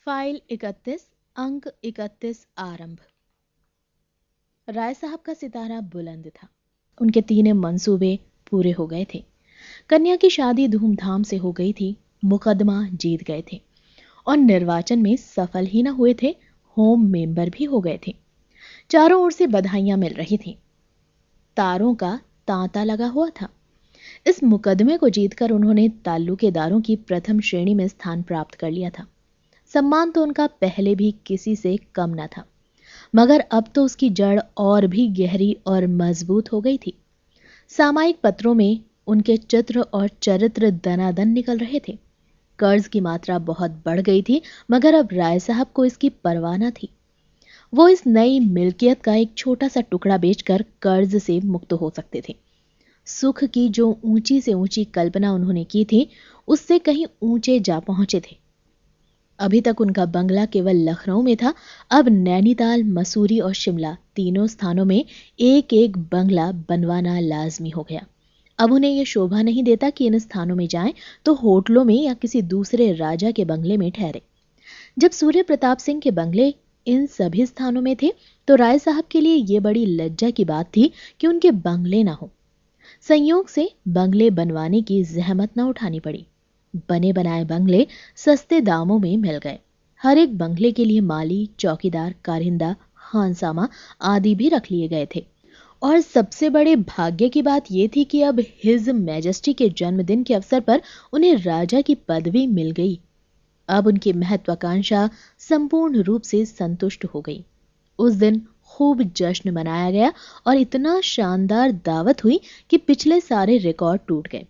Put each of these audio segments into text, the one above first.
File 31 अंक 31 आरंभ। राय साहब का सितारा बुलंद था। उनके तीनों मंसूबे पूरे हो गए थे। कन्या की शादी धूमधाम से हो गई थी, मुकदमा जीत गए थे और निर्वाचन में सफल ही न हुए थे, होम मेंबर भी हो गए थे। चारों ओर से बधाइयां मिल रही थीं। तारों का तांता लगा हुआ था। इस मुकदमे को जीतकर उन्होंने ताल्लुकेदारों की प्रथम श्रेणी में स्थान प्राप्त कर लिया था। सम्मान तो उनका पहले भी किसी से कम न था, मगर अब तो उसकी जड़ और भी गहरी और मजबूत हो गई थी। सामायिक पत्रों में उनके चित्र और चरित्र दनादन निकल रहे थे। कर्ज की मात्रा बहुत बढ़ गई थी, मगर अब राय साहब को इसकी परवाह न थी। वो इस नई मिल्कियत का एक छोटा सा टुकड़ा बेचकर कर्ज से मुक्त हो सकते थे। सुख की जो ऊंची से ऊंची कल्पना उन्होंने की थी, उससे कहीं ऊंचे जा पहुंचे थे। अभी तक उनका बंगला केवल लखनऊ में था, अब नैनीताल, मसूरी और शिमला तीनों स्थानों में एक एक बंगला बनवाना लाजमी हो गया। अब उन्हें यह शोभा नहीं देता कि इन स्थानों में जाएं तो होटलों में या किसी दूसरे राजा के बंगले में ठहरे। जब सूर्य प्रताप सिंह के बंगले इन सभी स्थानों में थे, तो राय साहब के लिए यह बड़ी लज्जा की बात थी कि उनके बंगले ना हो। संयोग से बंगले बनवाने की जहमत न उठानी पड़ी। बने बनाए बंगले सस्ते दामों में मिल गए। हर एक बंगले के लिए माली, चौकीदार, कारिंदा, खानसामा आदि भी रख लिए गए थे। और सबसे बड़े भाग्य की बात यह थी कि अब हिज मैजेस्टी के जन्मदिन के अवसर पर उन्हें राजा की पदवी मिल गई। अब उनकी महत्वाकांक्षा संपूर्ण रूप से संतुष्ट हो गई। उस दिन खूब जश्न मनाया गया और इतना शानदार दावत हुई कि पिछले सारे रिकॉर्ड टूट गए।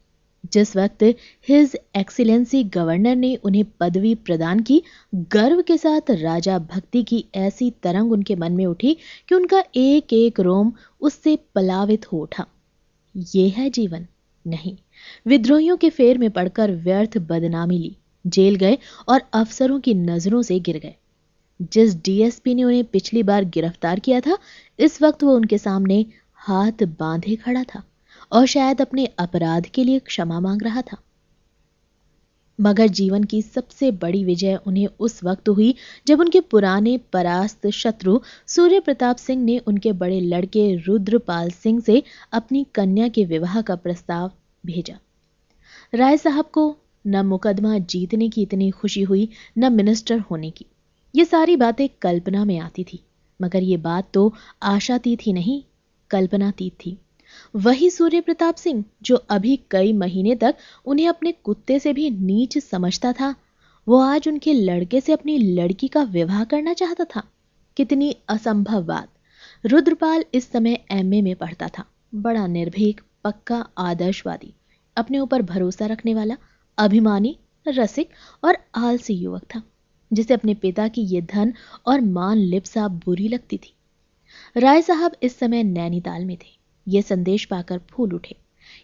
जिस वक्त हिज एक्सीलेंसी गवर्नर ने उन्हें पदवी प्रदान की, गर्व के साथ राजा भक्ति की ऐसी तरंग उनके मन में उठी कि उनका एक एक रोम उससे पलावित हो उठा। ये है जीवन? नहीं, विद्रोहियों के फेर में पड़कर व्यर्थ बदनामी ली, जेल गए और अफसरों की नजरों से गिर गए। जिस डीएसपी ने उन्हें पिछली बार गिरफ्तार किया था, इस वक्त वो उनके सामने हाथ बांधे खड़ा था और शायद अपने अपराध के लिए क्षमा मांग रहा था। मगर जीवन की सबसे बड़ी विजय उन्हें उस वक्त हुई जब उनके पुराने परास्त शत्रु सूर्य प्रताप सिंह ने उनके बड़े लड़के रुद्रपाल सिंह से अपनी कन्या के विवाह का प्रस्ताव भेजा। राय साहब को न मुकदमा जीतने की इतनी खुशी हुई, न मिनिस्टर होने की। ये सारी बातें कल्पना में आती थी, मगर ये बात तो आशातीत ही नहीं, कल्पनातीत थी। वही सूर्य प्रताप सिंह जो अभी कई महीने तक उन्हें अपने कुत्ते से भी नीच समझता था, वो आज उनके लड़के से अपनी लड़की का विवाह करना चाहता था। कितनी असंभव बात। रुद्रपाल इस समय एमए में पढ़ता था। बड़ा निर्भीक, पक्का आदर्शवादी, अपने ऊपर भरोसा रखने वाला, अभिमानी, रसिक और आलसी युवक था, जिसे अपने पिता की ये धन और मान लिप्सा बुरी लगती थी। राय साहब इस समय नैनीताल में थे। ये संदेश पाकर फूल उठे।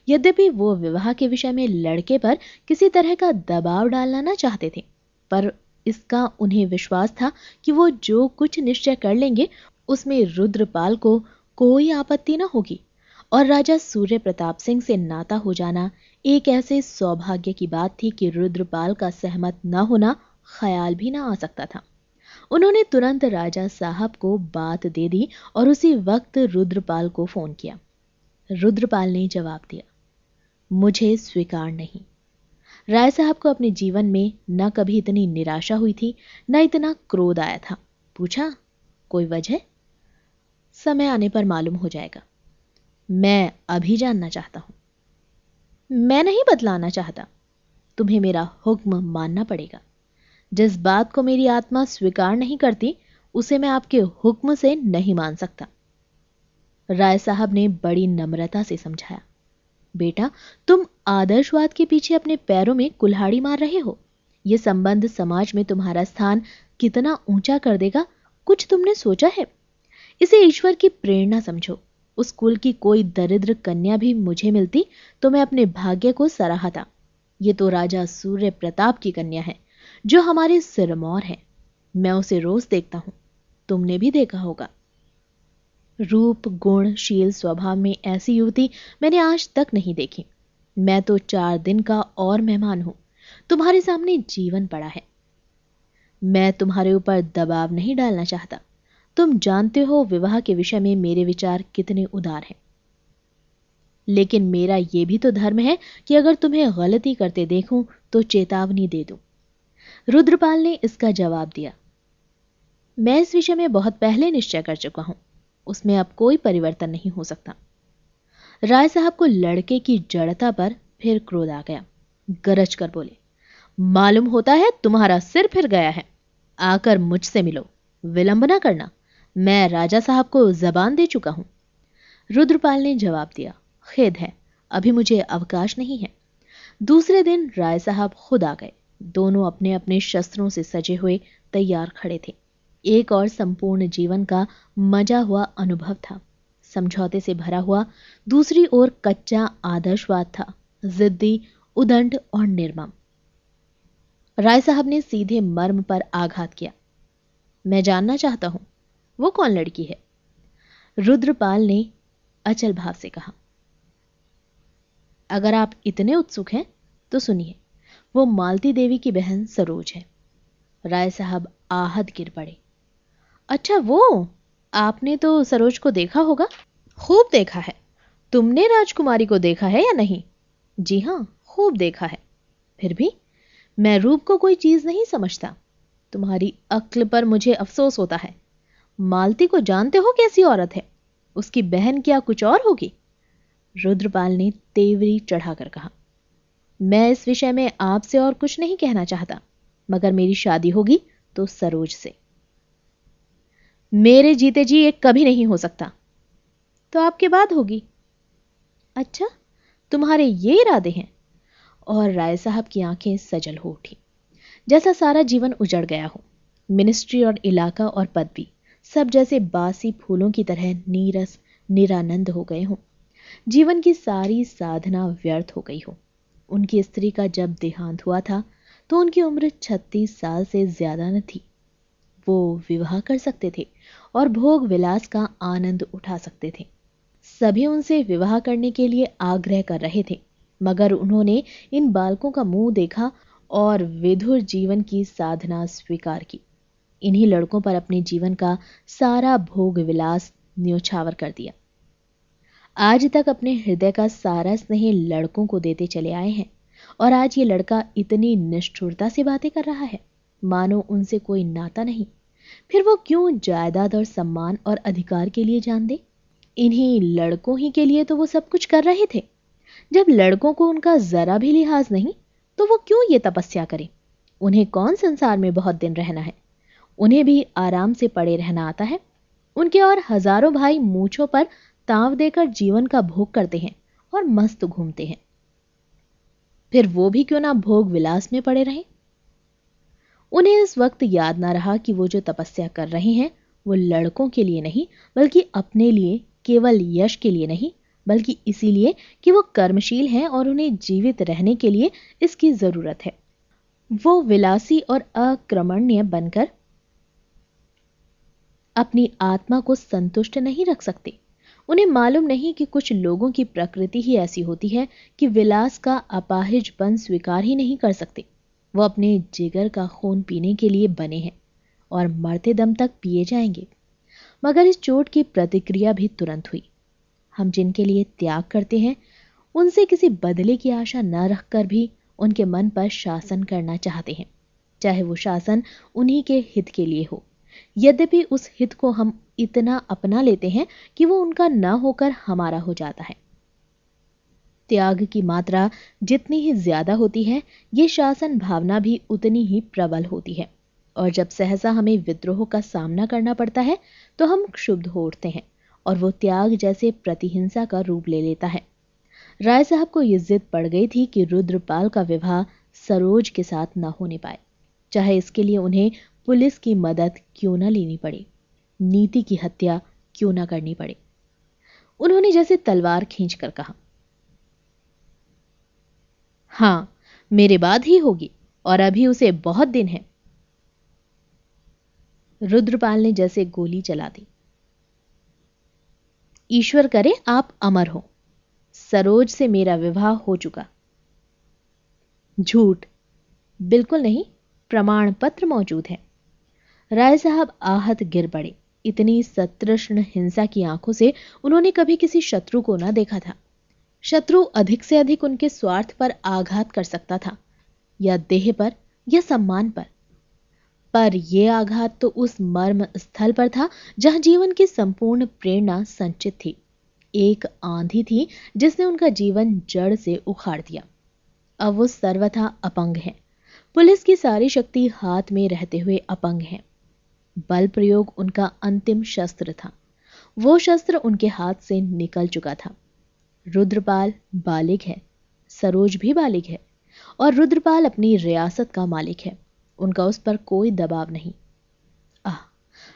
यद्यपि वो विवाह के विषय में लड़के पर किसी तरह का दबाव डालना न चाहते थे, पर इसका उन्हें विश्वास था कि वो जो कुछ निश्चय कर लेंगे उसमें रुद्रपाल को कोई आपत्ति न होगी। और राजा सूर्य प्रताप सिंह से नाता हो जाना एक ऐसे सौभाग्य की बात थी कि रुद्रपाल का सहमत न होना ख्याल भी ना आ सकता था। उन्होंने तुरंत राजा साहब को बात दे दी और उसी वक्त रुद्रपाल को फोन किया। रुद्रपाल ने जवाब दिया, मुझे स्वीकार नहीं। राय साहब को अपने जीवन में न कभी इतनी निराशा हुई थी, न इतना क्रोध आया था। पूछा, कोई वजह? समय आने पर मालूम हो जाएगा। मैं अभी जानना चाहता हूं। मैं नहीं बतलाना चाहता। तुम्हें मेरा हुक्म मानना पड़ेगा। जिस बात को मेरी आत्मा स्वीकार नहीं करती, उसे मैं आपके हुक्म से नहीं मान सकता। राय साहब ने बड़ी नम्रता से समझाया, बेटा, तुम आदर्शवाद के पीछे अपने पैरों में कुल्हाड़ी मार रहे हो। यह संबंध समाज में तुम्हारा स्थान कितना ऊंचा कर देगा, कुछ तुमने सोचा है? इसे ईश्वर की प्रेरणा समझो। उस कुल की कोई दरिद्र कन्या भी मुझे मिलती तो मैं अपने भाग्य को सराहता। ये तो राजा सूर्य प्रताप की कन्या है, जो हमारे सिरमौर है। मैं उसे रोज देखता हूं, तुमने भी देखा होगा। रूप, गुण, शील, स्वभाव में ऐसी युवती मैंने आज तक नहीं देखी। मैं तो 4 दिन का और मेहमान हूं। तुम्हारे सामने जीवन पड़ा है। मैं तुम्हारे ऊपर दबाव नहीं डालना चाहता। तुम जानते हो विवाह के विषय में मेरे विचार कितने उदार हैं। लेकिन मेरा यह भी तो धर्म है कि अगर तुम्हें गलती करते देखूं तो चेतावनी दे दूं। रुद्रपाल ने इसका जवाब दिया, मैं इस विषय में बहुत पहले निश्चय कर चुका हूं, उसमें अब कोई परिवर्तन नहीं हो सकता। राय साहब को लड़के की जड़ता पर फिर क्रोध आ गया। गरज कर बोले, मालूम होता है तुम्हारा सिर फिर गया है। आकर मुझसे मिलो, विलंब न करना। मैं राजा साहब को जबान दे चुका हूं। रुद्रपाल ने जवाब दिया, खेद है, अभी मुझे अवकाश नहीं है। दूसरे दिन राय साहब खुद आ गए। दोनों अपने अपने शस्त्रों से सजे हुए तैयार खड़े थे। एक और संपूर्ण जीवन का मजा हुआ अनुभव था, समझौते से भरा हुआ। दूसरी ओर कच्चा आदर्शवाद था, जिद्दी, उदंड और निर्मम। राय साहब ने सीधे मर्म पर आघात किया, मैं जानना चाहता हूं वो कौन लड़की है। रुद्रपाल ने अचल भाव से कहा, अगर आप इतने उत्सुक हैं तो सुनिए, वो मालती देवी की बहन सरोज है। राय साहब आहत गिर पड़े। अच्छा वो, आपने तो सरोज को देखा होगा। खूब देखा है। तुमने राजकुमारी को देखा है या नहीं। जी हां, खूब देखा है। फिर भी मैं रूप को कोई चीज नहीं समझता। तुम्हारी अक्ल पर मुझे अफसोस होता है। मालती को जानते हो कैसी औरत है। उसकी बहन क्या कुछ और होगी। रुद्रपाल ने तेवरी चढ़ाकर कहा, मैं इस विषय में आपसे और कुछ नहीं कहना चाहता, मगर मेरी शादी होगी तो सरोज से। मेरे जीते जी ये कभी नहीं हो सकता। तो आपके बाद होगी। अच्छा, तुम्हारे ये इरादे हैं। और राय साहब की आंखें सजल हो उठी, जैसा सारा जीवन उजड़ गया हो। मिनिस्ट्री और इलाका और पदवी सब जैसे बासी फूलों की तरह नीरस निरानंद हो गए हों। जीवन की सारी साधना व्यर्थ हो गई हो। उनकी स्त्री का जब देहांत हुआ था तो उनकी उम्र 36 साल से ज्यादा न थी। वो विवाह कर सकते थे और भोग विलास का आनंद उठा सकते थे। सभी उनसे विवाह करने के लिए आग्रह कर रहे थे, मगर उन्होंने इन बालकों का मुंह देखा और विधुर जीवन की साधना स्वीकार की। इन्हीं लड़कों पर अपने जीवन का सारा भोग विलास न्योछावर कर दिया। आज तक अपने हृदय का सारा स्नेह लड़कों को देते चले आए हैं, और आज ये लड़का इतनी निष्ठुरता से बातें कर रहा है मानो उनसे कोई नाता नहीं। फिर वो क्यों जायदाद और सम्मान और अधिकार के लिए जान दे। इन्हीं लड़कों ही के लिए तो वो सब कुछ कर रहे थे। जब लड़कों को उनका जरा भी लिहाज नहीं, तो वो क्यों ये तपस्या करें। उन्हें कौन संसार में बहुत दिन रहना है। उन्हें भी आराम से पड़े रहना आता है। उनके और हजारों भाई मूंछों पर ताव देकर जीवन का भोग करते हैं और मस्त घूमते हैं। फिर वो भी क्यों ना भोग विलास में पड़े रहें। उन्हें इस वक्त याद ना रहा कि वो जो तपस्या कर रहे हैं वो लड़कों के लिए नहीं, बल्कि अपने लिए, केवल यश के लिए नहीं, बल्कि इसीलिए कि वो कर्मशील हैं और उन्हें जीवित रहने के लिए इसकी जरूरत है। वो विलासी और अक्रमण्य बनकर अपनी आत्मा को संतुष्ट नहीं रख सकते। उन्हें मालूम नहीं कि कुछ लोगों की प्रकृति ही ऐसी होती है कि विलास का अपाहिजपन स्वीकार ही नहीं कर सकते। वो अपने जिगर का खून पीने के लिए बने हैं और मरते दम तक पिए जाएंगे। मगर इस चोट की प्रतिक्रिया भी तुरंत हुई। हम जिनके लिए त्याग करते हैं उनसे किसी बदले की आशा न रखकर भी उनके मन पर शासन करना चाहते हैं, चाहे वो शासन उन्हीं के हित के लिए हो। यद्यपि उस हित को हम इतना अपना लेते हैं कि वो उनका न होकर हमारा हो जाता है। त्याग की मात्रा जितनी ही ज्यादा होती है, ये शासन भावना भी उतनी ही प्रबल होती है। और जब सहसा हमें विद्रोह का सामना करना पड़ता है तो हम क्षुब्ध हो उठते हैं और वो त्याग जैसे प्रतिहिंसा का रूप ले लेता है। राय साहब को ये जिद पड़ गई थी कि रुद्रपाल का विवाह सरोज के साथ न होने पाए, चाहे इसके लिए उन्हें पुलिस की मदद क्यों न लेनी पड़े, नीति की हत्या क्यों न करनी पड़े। उन्होंने जैसे तलवार खींचकर कहा, हां, मेरे बाद ही होगी और अभी उसे बहुत दिन है। रुद्रपाल ने जैसे गोली चला दी। ईश्वर करे आप अमर हो। सरोज से मेरा विवाह हो चुका। झूठ। बिल्कुल नहीं, प्रमाण पत्र मौजूद है। राय साहब आहत गिर पड़े। इतनी सतृष्ण हिंसा की आंखों से उन्होंने कभी किसी शत्रु को न देखा था। शत्रु अधिक से अधिक उनके स्वार्थ पर आघात कर सकता था, या देह पर या सम्मान पर यह आघात तो उस मर्म स्थल पर था जहां जीवन की संपूर्ण प्रेरणा संचित थी। एक आंधी थी जिसने उनका जीवन जड़ से उखाड़ दिया। अब वो सर्वथा अपंग हैं। पुलिस की सारी शक्ति हाथ में रहते हुए अपंग हैं। बल प्रयोग उनका अंतिम शस्त्र था। वो शस्त्र उनके हाथ से निकल चुका था। रुद्रपाल बालिग है, सरोज भी बालिग है, और रुद्रपाल अपनी रियासत का मालिक है। उनका उस पर कोई दबाव नहीं।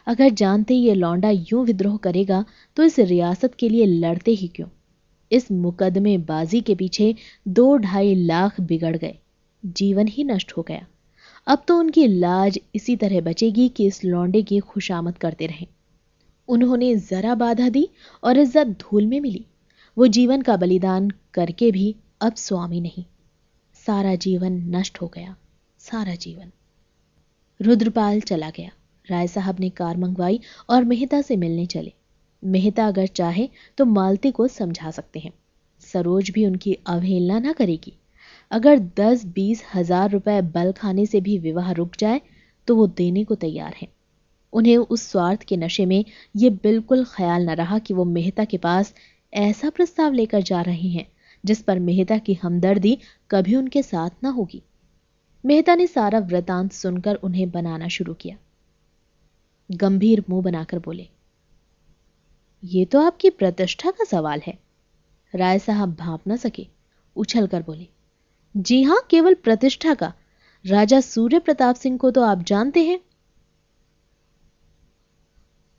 अगर जानते ये लौंडा यूं विद्रोह करेगा तो इस रियासत के लिए लड़ते ही क्यों। इस मुकदमे बाजी के पीछे 2-2.5 लाख बिगड़ गए, जीवन ही नष्ट हो गया। अब तो उनकी लाज इसी तरह बचेगी कि इस लौंडे की खुशामद करते रहें। उन्होंने जरा बाधा दी और इज्जत धूल में मिली। वो जीवन का बलिदान करके भी अब स्वामी नहीं। सारा जीवन नष्ट हो गया, सारा जीवन। रुद्रपाल चला गया। राय साहब ने कार मंगवाई और मेहता से मिलने चले। मेहता अगर चाहे तो मालती को समझा सकते हैं। सरोज भी उनकी अवहेलना न करेगी। अगर 10-20 हजार रुपए बल खाने से भी विवाह रुक जाए तो वो देने को तैयार हैं। उन्हें उस स्वार्थ के नशे में ये बिल्कुल ख्याल न रहा कि वो मेहता के पास ऐसा प्रस्ताव लेकर जा रहे हैं जिस पर मेहता की हमदर्दी कभी उनके साथ न होगी। मेहता ने सारा वृतांत सुनकर उन्हें बनाना शुरू किया। गंभीर मुंह बनाकर बोले, ये तो आपकी प्रतिष्ठा का सवाल है। राय साहब भांप न सके, उछल कर बोले, जी हां, केवल प्रतिष्ठा का। राजा सूर्य प्रताप सिंह को तो आप जानते हैं।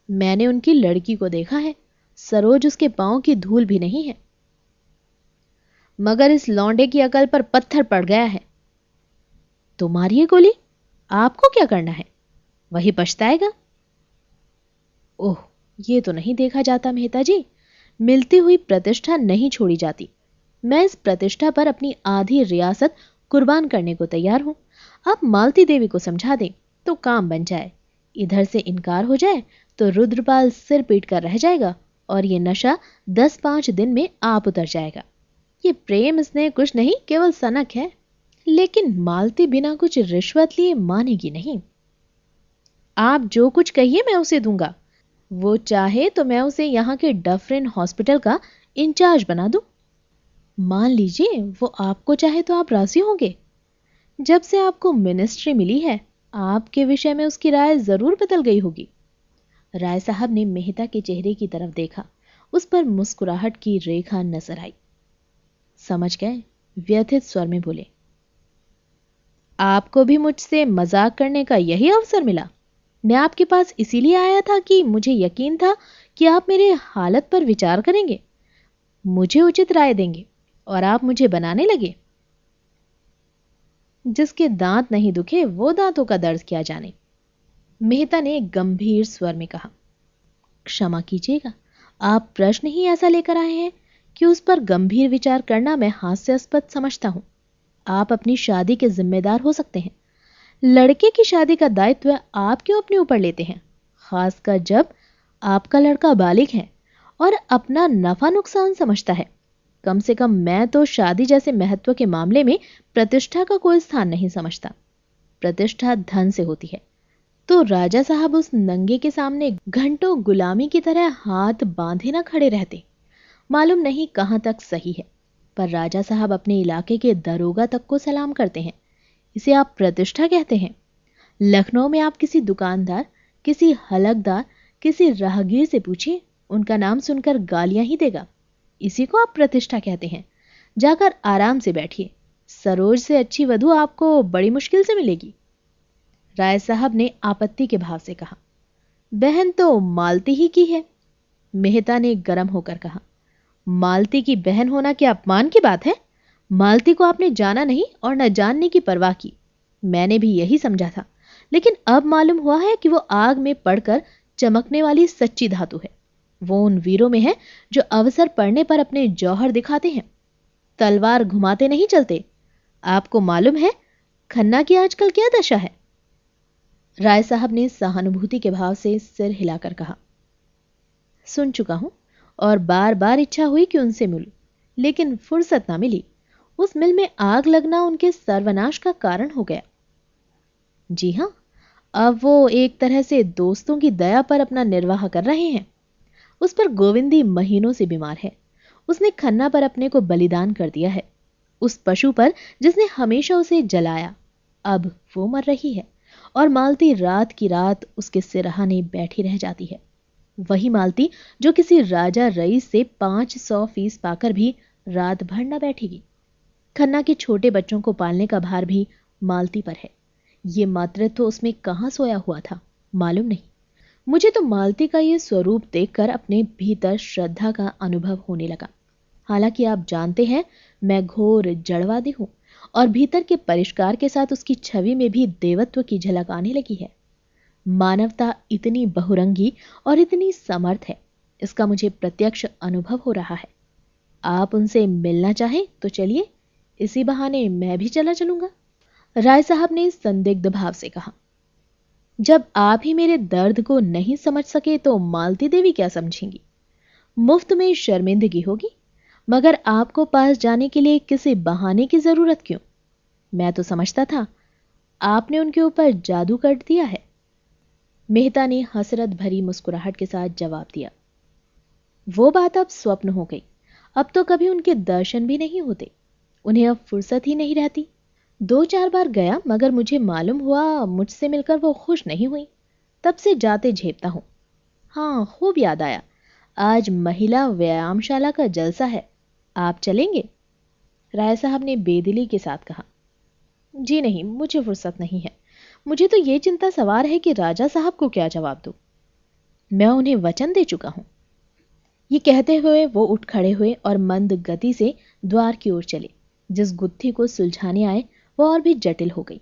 मैंने उनकी लड़की को देखा है। सरोज उसके पांव की धूल भी नहीं है। मगर इस लौंडे की अकल पर पत्थर पड़ गया है। तो मारिए गोली, आपको क्या करना है, वही पछताएगा। ओह, ये तो नहीं देखा जाता मेहता जी। मिलती हुई प्रतिष्ठा नहीं छोड़ी जाती। मैं इस प्रतिष्ठा पर अपनी आधी रियासत कुर्बान करने को तैयार हूं। आप मालती देवी को समझा दें तो काम बन जाए। इधर से इनकार हो जाए तो रुद्रपाल सिर पीट कर रह जाएगा और ये नशा 10-5 दिन में आप उतर जाएगा। ये प्रेम स्नेह कुछ नहीं, केवल सनक है। लेकिन मालती बिना कुछ रिश्वत लिए मानेगी नहीं। आप जो कुछ कहिए मैं उसे दूंगा। वो चाहे तो मैं उसे यहाँ के डफरिन हॉस्पिटल का इंचार्ज बना दूं। मान लीजिए वो आपको चाहे तो आप राजी होंगे। जब से आपको मिनिस्ट्री मिली है आपके विषय में उसकी राय जरूर बदल गई होगी। राय साहब ने मेहता के चेहरे की तरफ देखा। उस पर मुस्कुराहट की रेखा नजर आई। समझ गए, व्यथित स्वर में बोले, आपको भी मुझसे मजाक करने का यही अवसर मिला। मैं आपके पास इसीलिए आया था कि मुझे यकीन था कि आप मेरे हालत पर विचार करेंगे, मुझे उचित राय देंगे और आप मुझे बनाने लगे। जिसके दांत नहीं दुखे वो दांतों का दर्द क्या जाने। मेहता ने गंभीर स्वर में कहा, क्षमा कीजिएगा, आप प्रश्न ही ऐसा लेकर आए हैं कि उस पर गंभीर विचार करना मैं हास्यास्पद समझता हूं। आप अपनी शादी के जिम्मेदार हो सकते हैं। लड़के की शादी का दायित्व आप क्यों अपने ऊपर लेते हैं, खासकर जब आपका लड़का बालिग है और अपना नफा नुकसान समझता है। कम से कम मैं तो शादी जैसे महत्व के मामले में प्रतिष्ठा का कोई स्थान नहीं समझता। प्रतिष्ठा धन से होती है। तो राजा साहब उस नंगे के सामने घंटों गुलामी की तरह हाथ बांधे न खड़े रहते। मालूम नहीं कहां तक सही है, पर राजा साहब अपने इलाके के दरोगा तक को सलाम करते हैं। इसे आप प्रतिष्ठा कहते हैं। लखनऊ में आप किसी दुकानदार, किसी हलकदार, किसी राहगीर से पूछिए, उनका नाम सुनकर गालियां ही देगा। इसी को आप प्रतिष्ठा कहते हैं। जाकर आराम से बैठिए। सरोज से अच्छी वधू आपको बड़ी मुश्किल से मिलेगी। राय साहब ने आपत्ति के भाव से कहा, बहन तो मालती ही की है। मेहता ने गर्म होकर कहा, मालती की बहन होना क्या अपमान की बात है। मालती को आपने जाना नहीं और न जानने की परवाह की। मैंने भी यही समझा था, लेकिन अब मालूम हुआ है कि वो आग में पड़कर चमकने वाली सच्ची धातु है। वो उन वीरों में है जो अवसर पड़ने पर अपने जौहर दिखाते हैं, तलवार घुमाते नहीं चलते। आपको मालूम है खन्ना की आजकल क्या दशा है। राय साहब ने सहानुभूति के भाव से सिर हिलाकर कहा। सुन चुका हूं और बार बार इच्छा हुई कि उनसे मिलूं, लेकिन फुर्सत ना मिली। उस मिल में आग लगना उनके सर्वनाश का कारण हो गया। जी हां, अब वो एक तरह से दोस्तों की दया पर अपना निर्वाह कर रहे हैं। उस पर गोविंदी महीनों से बीमार है। उसने खन्ना पर अपने को बलिदान कर दिया है। उस पशु पर जिसने हमेशा उसे जलाया, अब वो मर रही है और मालती रात की रात उसके सिरहाने बैठी रह जाती है। वही मालती जो किसी राजा रईस से 500 फीस पाकर भी रात भर न बैठेगी। खन्ना के छोटे बच्चों को पालने का भार भी मालती पर है। ये मातृत्व उसमें कहां सोया हुआ था मालूम नहीं। मुझे तो मालती का ये स्वरूप देखकर अपने भीतर श्रद्धा का अनुभव होने लगा। हालांकि आप जानते हैं मैं घोर जड़वादी हूं और भीतर के परिष्कार के साथ उसकी छवि में भी देवत्व की झलक आने लगी है। मानवता इतनी बहुरंगी और इतनी समर्थ है, इसका मुझे प्रत्यक्ष अनुभव हो रहा है। आप उनसे मिलना चाहें तो चलिए, इसी बहाने मैं भी चला चलूंगा। राय साहब ने संदिग्ध भाव से कहा। जब आप ही मेरे दर्द को नहीं समझ सके तो मालती देवी क्या समझेंगी? मुफ्त में शर्मिंदगी होगी, मगर आपको पास जाने के लिए किसी बहाने की जरूरत क्यों? मैं तो समझता था आपने उनके ऊपर जादू कर दिया है। मेहता ने हसरत भरी मुस्कुराहट के साथ जवाब दिया। वो बात अब स्वप्न हो गई। अब तो कभी उनके दर्शन भी नहीं होते। उन्हें अब फुर्सत ही नहीं रहती। 2-4 बार गया, मगर मुझे मालूम हुआ मुझसे मिलकर वो खुश नहीं हुई। तब से जाते झेपता हूं। हाँ, खूब याद आया, आज महिला व्यायामशाला का जलसा है, आप चलेंगे? राय साहब ने बेदिली के साथ कहा। जी नहीं, मुझे फुर्सत नहीं है। मुझे तो ये चिंता सवार है कि राजा साहब को क्या जवाब दूं। मैं उन्हें वचन दे चुका हूं। ये कहते हुए वो उठ खड़े हुए और मंद गति से द्वार की ओर चले। जिस गुत्थी को सुलझाने आए वो और भी जटिल हो गई।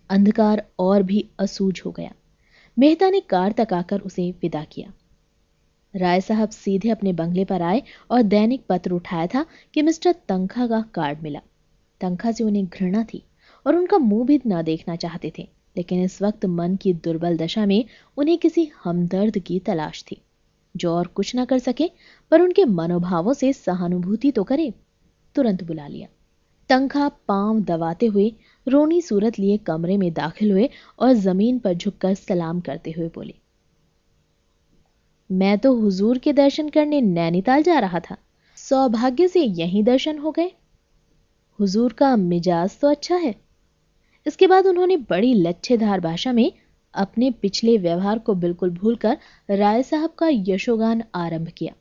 अंधकार और भी असूझ हो गया। मेहता ने कार तक आकर उसे विदा किया। राय साहब सीधे अपने बंगले पर आए और दैनिक पत्र उठाया था कि मिस्टर तंखा का कार्ड मिला। तंखा से उन्हें घृणा थी और उनका मुंह भी न देखना चाहते थे, लेकिन इस वक्त मन की दुर्बल दशा में उन्हें किसी हमदर्द की तलाश थी जो और कुछ न कर सके पर उनके मनोभावों से सहानुभूति तो करे। तुरंत बुला लिया। तंखा पांव दबाते हुए रोनी सूरत लिए कमरे में दाखिल हुए और जमीन पर झुककर सलाम करते हुए बोले, मैं तो हुजूर के दर्शन करने नैनीताल जा रहा था। सौभाग्य से यहीं दर्शन हो गए। हुजूर का मिजाज तो अच्छा है। इसके बाद उन्होंने बड़ी लच्छेदार भाषा में अपने पिछले व्यवहार को बिल्कुल भूलकर राय साहब का यशोगान आरंभ किया।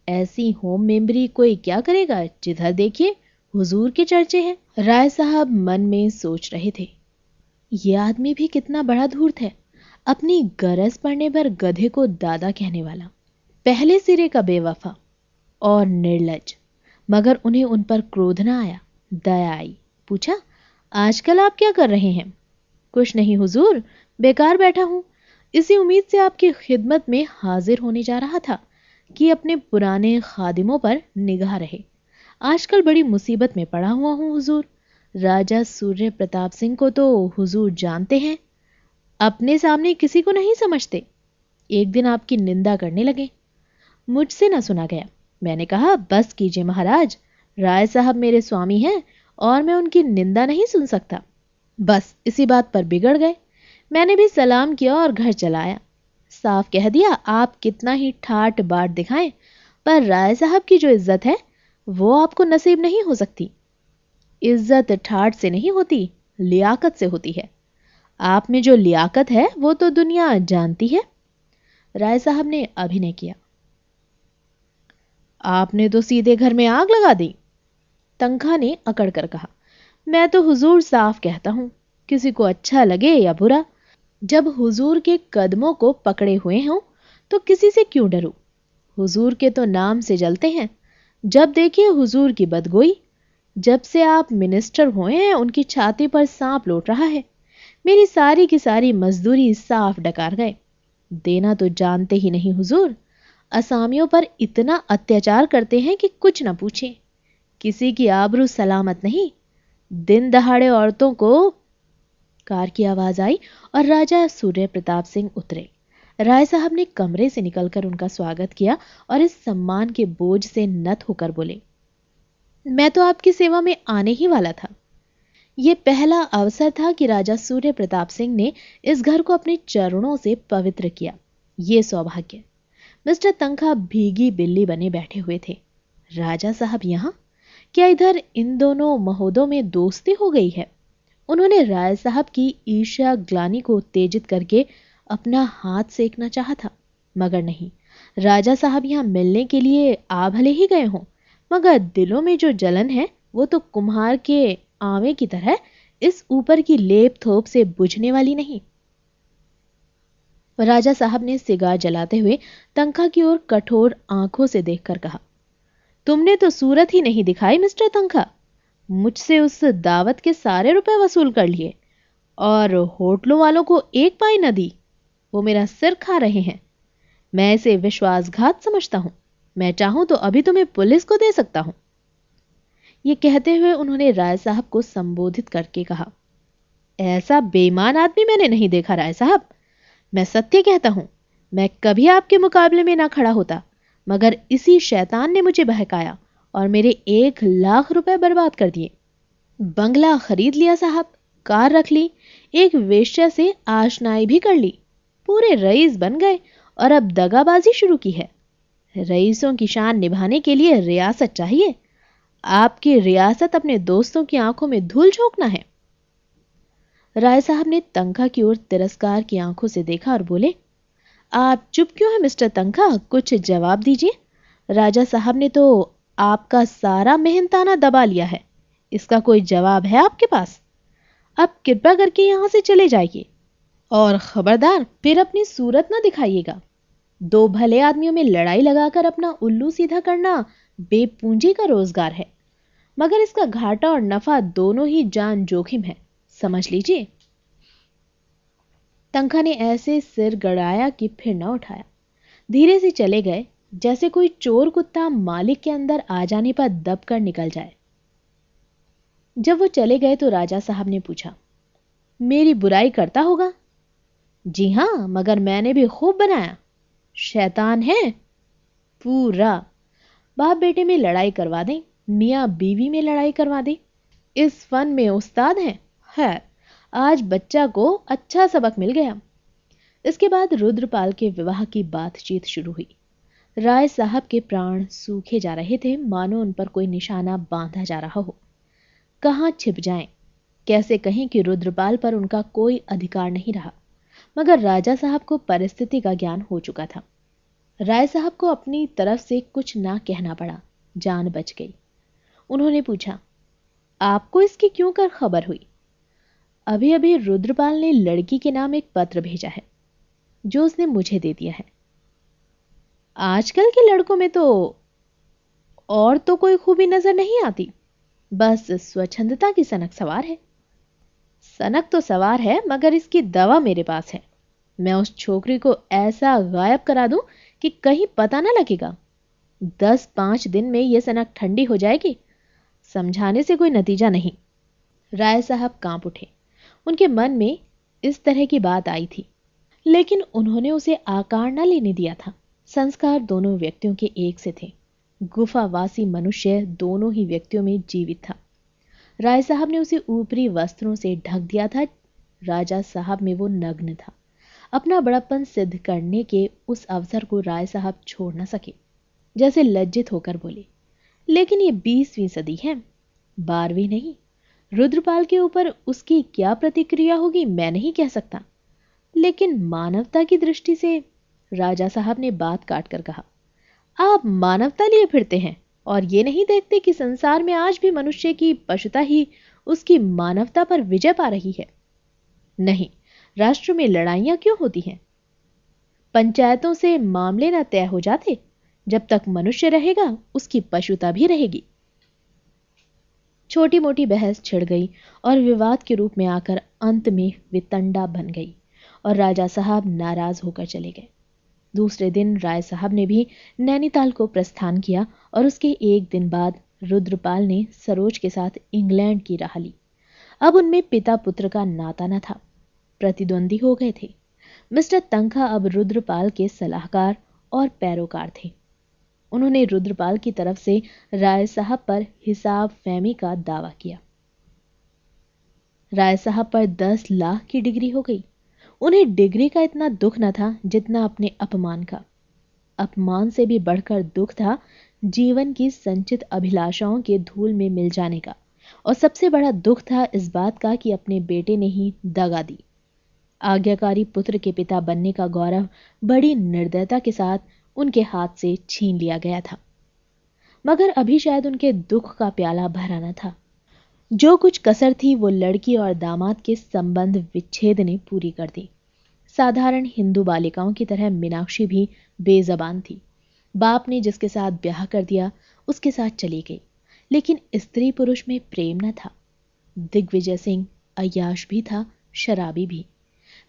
ऐसी होम मेमोरी कोई क्या करेगा, जिधर देखिए हुजूर के चर्चे हैं। राय साहब मन में सोच रहे थे, ये आदमी भी कितना बड़ा धूर्त है। अपनी गरज पड़ने पर गधे को दादा कहने वाला, पहले सिरे का बेवफा और निर्लज। मगर उन्हें उन पर क्रोध न आया, दया आई। पूछा, आजकल आप क्या कर रहे हैं? कुछ नहीं हुजूर, बेकार बैठा हूं। इसी उम्मीद से आपकी खिदमत में हाजिर होने जा रहा था कि अपने पुराने खादिमों पर निगाह रहे। आजकल बड़ी मुसीबत में पड़ा हुआ हूं हुजूर। राजा सूर्य प्रताप सिंह को तो हुजूर जानते हैं, अपने सामने किसी को नहीं समझते। एक दिन आपकी निंदा करने लगे, मुझसे न सुना गया। मैंने कहा, बस कीजिए महाराज, राय साहब मेरे स्वामी हैं और मैं उनकी निंदा नहीं सुन सकता। बस इसी बात पर बिगड़ गए। मैंने भी सलाम किया और घर चला आया। साफ कह दिया, आप कितना ही ठाट बाट दिखाएं, पर राय साहब की जो इज्जत है वो आपको नसीब नहीं हो सकती। इज्जत ठाट से नहीं होती, लियाकत से होती है। आप में जो लियाकत है वो तो दुनिया जानती है। राय साहब ने अभिनय किया। आपने तो सीधे घर में आग लगा दी। तंखा ने अकड़ कर कहा, मैं तो हुजूर साफ कहता हूं, किसी को अच्छा लगे या बुरा, जब हुजूर के कदमों को पकड़े हुए हों तो किसी से क्यों डरूं। हुजूर के तो नाम से जलते हैं। जब देखिए हुजूर की बदगोई। जब से आप मिनिस्टर हुए हैं उनकी छाती पर सांप लौट रहा है। मेरी सारी की सारी मजदूरी साफ डकार गए। देना तो जानते ही नहीं हुजूर। असामियों पर इतना अत्याचार करते हैं कि कुछ न पूछें। किसी की आबरू सलामत नहीं। दिन दहाड़े औरतों को कार की आवाज आई और राजा सूर्य प्रताप सिंह उतरे। राय साहब ने कमरे से निकलकर उनका स्वागत किया और इस सम्मान के बोझ से नत होकर बोले, मैं तो आपकी सेवा में आने ही वाला था। ये पहला अवसर था कि राजा सूर्य प्रताप सिंह ने इस घर को अपने चरणों से पवित्र किया। ये सौभाग्य। मिस्टर तंखा भीगी बिल्ली बने बैठे हुए थे। राजा साहब यहाँ? क्या इधर इन दोनों महोदयों में दोस्ती हो गई है? उन्होंने राय साहब की ईर्ष्या ग्लानि को उत्तेजित करके अपना हाथ सेकना चाहा था, मगर नहीं। राजा साहब यहाँ मिलने के लिए आ भले ही गए हों, मगर दिलों में जो जलन है वो तो कुम्हार के आवे की तरह इस ऊपर की लेप थोप से बुझने वाली नहीं। राजा साहब ने सिगार जलाते हुए तंखा की ओर कठोर आंखों से देखकर कहा, तुमने तो सूरत ही नहीं दिखाई मिस्टर तंखा। मुझसे उस दावत के सारे रुपए वसूल कर लिए और होटलों वालों को एक पाई न दी। वो मेरा सिर खा रहे हैं। मैं इसे विश्वासघात समझता हूं। मैं चाहूं तो अभी तुम्हें पुलिस को दे सकता हूं। ये कहते हुए उन्होंने राय साहब को संबोधित करके कहा, ऐसा बेईमान आदमी मैंने नहीं देखा राय साहब। मैं सत्य कहता हूं, मैं कभी आपके मुकाबले में ना खड़ा होता, मगर इसी शैतान ने मुझे बहकाया और मेरे 1,00,000 रुपए बर्बाद कर दिए। बंगला खरीद लिया साहब, कार रख ली, एक वेश्या से आशनाई भी कर ली, पूरे रईस बन गए और अब दगाबाजी शुरू की है। रईसों की शान निभाने के लिए रियासत चाहिए। आपकी रियासत अपने दोस्तों की आंखों में धूल झोंकना है। राय साहब ने तंखा की ओर तिरस्कार की आंखों से देखा और बोले, आप चुप क्यों हैं मिस्टर तंखा? कुछ जवाब दीजिए। राजा साहब ने तो आपका सारा मेहनताना दबा लिया है। इसका कोई जवाब है आपके पास? अब कृपा करके यहां से चले जाइए और खबरदार फिर अपनी सूरत ना दिखाइएगा। दो भले आदमियों में लड़ाई लगाकर अपना उल्लू सीधा करना बेपूंजी का रोजगार है, मगर इसका घाटा और नफा दोनों ही जान जोखिम है, समझ लीजिए। तंखा ने ऐसे सिर गड़ाया कि फिर न उठाया। धीरे से चले गए, जैसे कोई चोर कुत्ता मालिक के अंदर आ जाने पर दबकर निकल जाए। जब वो चले गए तो राजा साहब ने पूछा, मेरी बुराई करता होगा? जी हां, मगर मैंने भी खूब बनाया। शैतान है पूरा। बाप बेटे में लड़ाई करवा दें, मियाँ बीवी में लड़ाई करवा दें, इस फन में उस्ताद हैं। खैर, आज बच्चा को अच्छा सबक मिल गया। इसके बाद रुद्रपाल के विवाह की बातचीत शुरू हुई। राय साहब के प्राण सूखे जा रहे थे, मानो उन पर कोई निशाना बांधा जा रहा हो। कहां छिप जाएं? कैसे कहें कि रुद्रपाल पर उनका कोई अधिकार नहीं रहा, मगर राजा साहब को परिस्थिति का ज्ञान हो चुका था। राय साहब को अपनी तरफ से कुछ ना कहना पड़ा, जान बच गई। उन्होंने पूछा, आपको इसकी क्यों कर खबर हुई? अभी अभी रुद्रपाल ने लड़की के नाम एक पत्र भेजा है, जो उसने मुझे दे दिया है। आजकल के लड़कों में तो और तो कोई खूबी नजर नहीं आती, बस स्वच्छंदता की सनक सवार है। सनक तो सवार है, मगर इसकी दवा मेरे पास है। मैं उस छोकरी को ऐसा गायब करा दूं कि कहीं पता ना लगेगा। 10-5 दिन में यह सनक ठंडी हो जाएगी। समझाने से कोई नतीजा नहीं। राय साहब कांप उठे। उनके मन में इस तरह की बात आई थी, लेकिन उन्होंने उसे आकार न लेने दिया था। संस्कार दोनों व्यक्तियों के एक से थे। गुफावासी मनुष्य दोनों ही व्यक्तियों में जीवित था। राय साहब ने उसे ऊपरी वस्त्रों से ढक दिया था। राजा साहब में वो नग्न था। अपना बड़प्पन सिद्ध करने के उस अवसर को राय साहब छोड़ न सके। जैसे लज्जित होकर बोले, लेकिन ये 20वीं सदी है, 12वीं नहीं। रुद्रपाल के ऊपर उसकी क्या प्रतिक्रिया होगी मैं नहीं कह सकता, लेकिन मानवता की दृष्टि से। राजा साहब ने बात काटकर कहा, आप मानवता लिए फिरते हैं और ये नहीं देखते कि संसार में आज भी मनुष्य की पशुता ही उसकी मानवता पर विजय पा रही है। नहीं, राष्ट्र में लड़ाइयां क्यों होती हैं? पंचायतों से मामले न तय हो जाते। जब तक मनुष्य रहेगा उसकी पशुता भी रहेगी। छोटी मोटी बहस छिड़ गई और विवाद के रूप में आकर अंत में वितंडा बन गई और राजा साहब नाराज होकर चले गए। दूसरे दिन राय साहब ने भी नैनीताल को प्रस्थान किया और उसके एक दिन बाद रुद्रपाल ने सरोज के साथ इंग्लैंड की राह ली। अब उनमें पिता पुत्र का नाता न था, प्रतिद्वंदी हो गए थे। मिस्टर तंखा अब रुद्रपाल के सलाहकार और पैरोकार थे। उन्होंने रुद्रपाल की तरफ से राय साहब पर हिसाब फहमी का दावा किया। राय साहब पर 10 लाख की डिग्री हो गई। उन्हें डिग्री का इतना दुख न था जितना अपने अपमान का। अपमान से भी बढ़कर दुख था जीवन की संचित अभिलाषाओं के धूल में मिल जाने का, और सबसे बड़ा दुख था इस बात का कि अपने बेटे ने ही दगा दी। आज्ञाकारी पुत्र के पिता बनने का गौरव बड़ी निर्दयता के साथ उनके हाथ से छीन लिया गया था। मगर अभी शायद उनके दुख का प्याला भरा न था। जो कुछ कसर थी वो लड़की और दामाद के संबंध विच्छेद ने पूरी कर दी। साधारण हिंदू बालिकाओं की तरह मीनाक्षी भी बेजबान थी। बाप ने जिसके साथ ब्याह कर दिया उसके साथ चली गई, लेकिन स्त्री पुरुष में प्रेम न था। दिग्विजय सिंह अय्याश भी था, शराबी भी।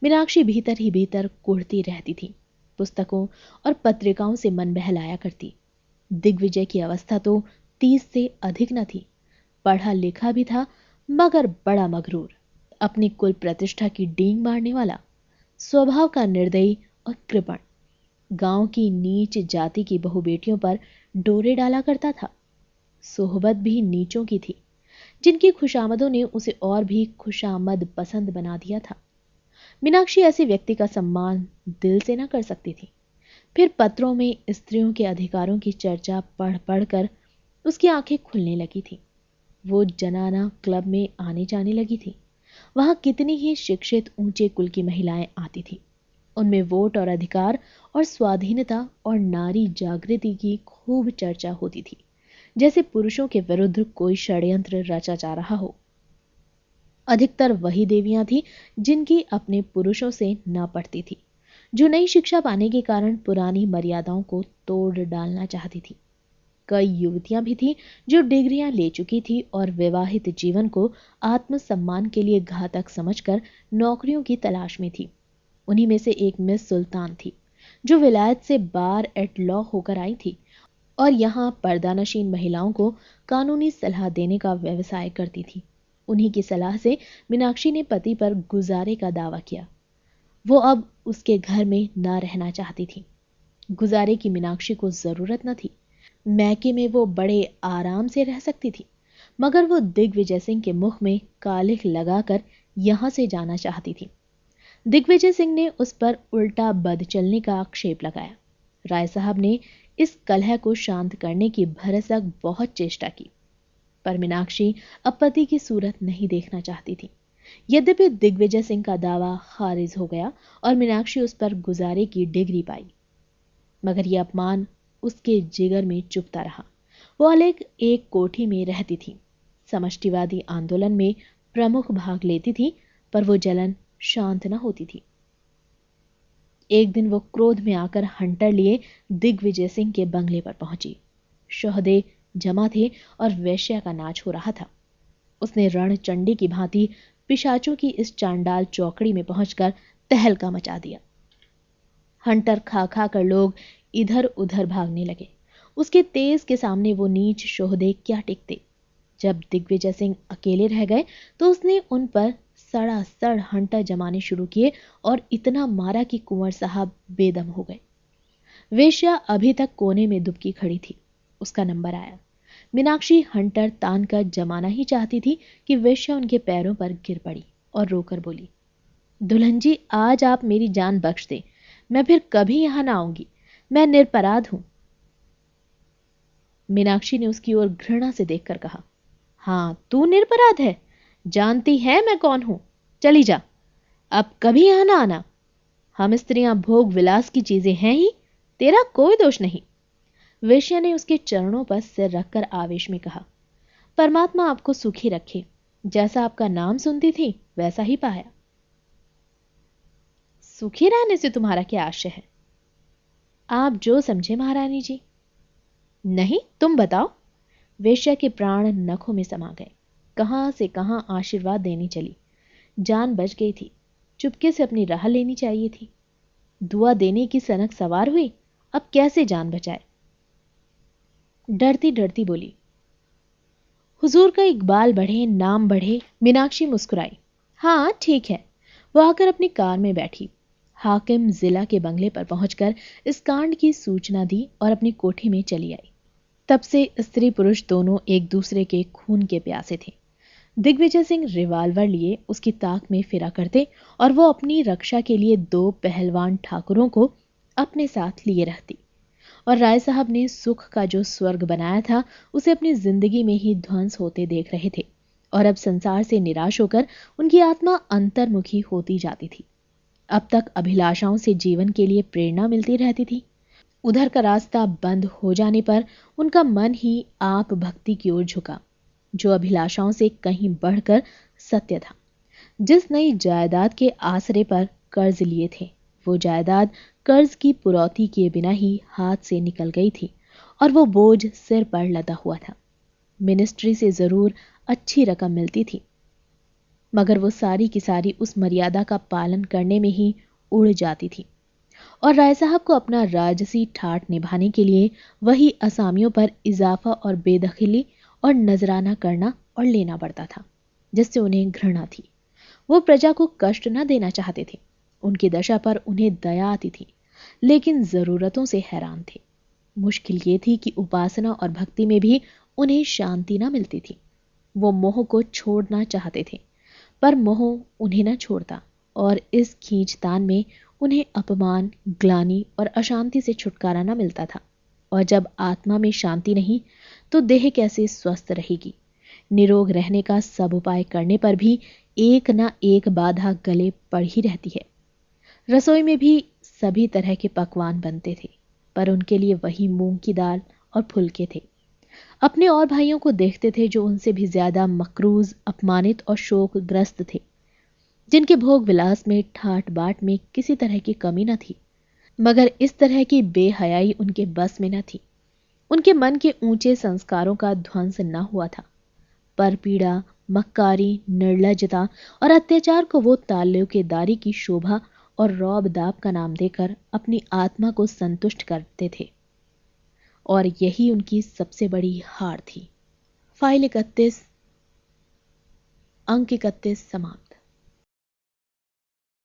मीनाक्षी भीतर ही भीतर कुढ़ती रहती थी, पुस्तकों और पत्रिकाओं से मन बहलाया करती। दिग्विजय की अवस्था तो 30 से अधिक न थी। पढ़ा लिखा भी था, मगर बड़ा मगरूर, अपनी कुल प्रतिष्ठा की डींग मारने वाला, स्वभाव का निर्दयी और कृपण। गांव की नीच जाति की बहु बेटियों पर डोरे डाला करता था। सोहबत भी नीचों की थी, जिनकी खुशामदों ने उसे और भी खुशामद पसंद बना दिया था। मीनाक्षी ऐसे व्यक्ति का सम्मान दिल से न कर सकती थी। फिर पत्रों में स्त्रियों के अधिकारों की चर्चा पढ़ पढ़कर उसकी आंखें खुलने लगी थी। वो जनाना क्लब में आने जाने लगी थी। वहां कितनी ही शिक्षित ऊंचे कुल की महिलाएं आती थी। उनमें वोट और अधिकार और स्वाधीनता और नारी जागृति की खूब चर्चा होती थी, जैसे पुरुषों के विरुद्ध कोई षड्यंत्र रचा जा रहा हो। अधिकतर वही देवियां थीं जिनकी अपने पुरुषों से न पड़ती थी, जो नई शिक्षा पाने के कारण पुरानी मर्यादाओं को तोड़ डालना चाहती थी। कई युवतियां भी थीं जो डिग्रियां ले चुकी थी और विवाहित जीवन को आत्मसम्मान के लिए घातक समझकर नौकरियों की तलाश में थी। उन्हीं में से एक मिस सुल्तान थी, जो विलायत से बार एट लॉ होकर आई थी और यहाँ पर्दानशीन महिलाओं को कानूनी सलाह देने का व्यवसाय करती थी। उन्हीं की सलाह से मीनाक्षी ने पति पर गुजारे का दावा किया। वो अब उसके घर में न रहना चाहती थी। गुजारे की मीनाक्षी को जरूरत न थी। मैके में वो बड़े आराम से रह सकती थी, मगर वो दिग्विजय सिंह के मुख में कालिख लगाकर यहां से जाना चाहती थी। दिग्विजय सिंह ने उस पर उल्टा बद चलने का आक्षेप लगाया। राय साहब ने इस कलह को शांत करने की भरसक बहुत चेष्टा की, पर मीनाक्षी अब पति की सूरत नहीं देखना चाहती थी। यद्यपि दिग्विजय सिंह का दावा खारिज हो गया और मीनाक्षी उस पर गुजारे की डिग्री पाई, मगर यह अपमान उसके जिगर में चुभता रहा। वो अलग एक कोठी में रहती थी, समष्टिवादी आंदोलन में प्रमुख भाग लेती थी, पर वो जलन शांत न होती थी। एक दिन वो क्रोध में आकर हंटर लिए दिग्विजय सिंह के बंगले पर पहुंची। शोहदे जमा थे और वैश्या का नाच हो रहा था। उसने रणचंडी की भांति पिशाचों की इस चांडाल चौकड़ी में पहुंचकर तहलका मचा दिया। हंटर खा खा कर लोग इधर उधर भागने लगे। उसके तेज के सामने वो नीच शोहदे क्या टिकते। जब दिग्विजय सिंह अकेले रह गए तो उसने उन पर सड़ासड़ हंटर जमाने शुरू किए और इतना मारा कि कुंवर साहब बेदम हो गए। वेश्या अभी तक कोने में दुबकी खड़ी थी। उसका नंबर आया। मीनाक्षी हंटर तान कर जमाना ही चाहती थी कि वेश्या उनके पैरों पर गिर पड़ी और रोकर बोली, दुल्हन जी, आज आप मेरी जान बख्श दे, मैं फिर कभी यहां ना आऊंगी, मैं निरपराध हूं। मीनाक्षी ने उसकी ओर घृणा से देखकर कहा, हां, तू निरपराध है, जानती है मैं कौन हूं, चली जा, अब कभी यहां ना आना। हम स्त्रियां भोग विलास की चीजें हैं ही, तेरा कोई दोष नहीं। वेश्या ने उसके चरणों पर सिर रखकर आवेश में कहा, परमात्मा आपको सुखी रखे, जैसा आपका नाम सुनती थी वैसा ही पाया। सुखी रहने से तुम्हारा क्या आशय है? आप जो समझे महारानी जी। नहीं, तुम बताओ। वेश्या के प्राण नखों में समा गए। कहां से कहां आशीर्वाद देनी चली। जान बच गई थी, चुपके से अपनी राह लेनी चाहिए थी। दुआ देने की सनक सवार हुई, अब कैसे जान बचाए। डरती डरती बोली, हुजूर का इकबाल बढ़े, नाम बढ़े। मीनाक्षी मुस्कुराई। हाँ ठीक है। वो आकर अपनी कार में बैठी। हाकिम जिला के बंगले पर पहुंचकर इस कांड की सूचना दी और अपनी कोठी में चली आई। तब से स्त्री पुरुष दोनों एक दूसरे के खून के प्यासे थे। दिग्विजय सिंह रिवाल्वर लिए उसकी ताक में फिरा करते और वो अपनी रक्षा के लिए 2 पहलवान ठाकुरों को अपने साथ लिए रहती। और राय साहब ने सुख का जो स्वर्ग बनाया था उसे अपनी जिंदगी में ही ध्वंस होते देख रहे थे। और अब संसार से निराश होकर उनकी आत्मा अंतर्मुखी होती जाती थी। अब तक अभिलाषाओं से जीवन के लिए प्रेरणा मिलती रहती थी, उधर का रास्ता बंद हो जाने पर उनका मन ही आप भक्ति की ओर झुका, जो अभिलाषाओं से कहीं बढ़कर सत्य था। जिस नई जायदाद के आसरे पर कर्ज लिए थे, वो जायदाद कर्ज की पुरौती किए बिना ही हाथ से निकल गई थी और वो बोझ सिर पर लदा हुआ था। मिनिस्ट्री से जरूर अच्छी रकम मिलती थी, मगर वो सारी की सारी उस मर्यादा का पालन करने में ही उड़ जाती थी। और राय साहब को अपना राजसी ठाट निभाने के लिए वही असामियों पर इजाफा और बेदखली और नजराना करना और लेना पड़ता था, जिससे उन्हें घृणा थी। वो प्रजा को कष्ट न देना चाहते थे। उनकी दशा पर उन्हें दया आती थी, लेकिन जरूरतों से हैरान थे। मुश्किल ये थी कि उपासना और भक्ति में भी उन्हें शांति न मिलती थी। वो मोह को छोड़ना चाहते थे, पर मोह उन्हें न छोड़ता और इस खींचतान में उन्हें अपमान, ग्लानि और अशांति से छुटकारा न मिलता था। और जब आत्मा में शांति नहीं तो देह कैसे स्वस्थ रहेगी। निरोग रहने का सब उपाय करने पर भी एक ना एक बाधा गले पड़ ही रहती है। रसोई में भी सभी तरह के पकवान बनते थे, पर उनके लिए वही मूंग की दाल और फुलके थे। अपने और भाइयों को देखते थे जो उनसे भी ज्यादा मकरूज, अपमानित और शोकग्रस्त थे, जिनके भोग विलास में, ठाट बाट में किसी तरह की कमी न थी। मगर इस तरह की बेहयाई उनके बस में न थी। उनके मन के ऊंचे संस्कारों का ध्वंस न हुआ था। पर पीड़ा, मक्कारी, निर्लजता और अत्याचार को वो ताल्लुकेदारी की शोभा और रौब दाब का नाम देकर अपनी आत्मा को संतुष्ट करते थे। और यही उनकी सबसे बड़ी हार थी। फाइल 31, अंक 31 समाप्त।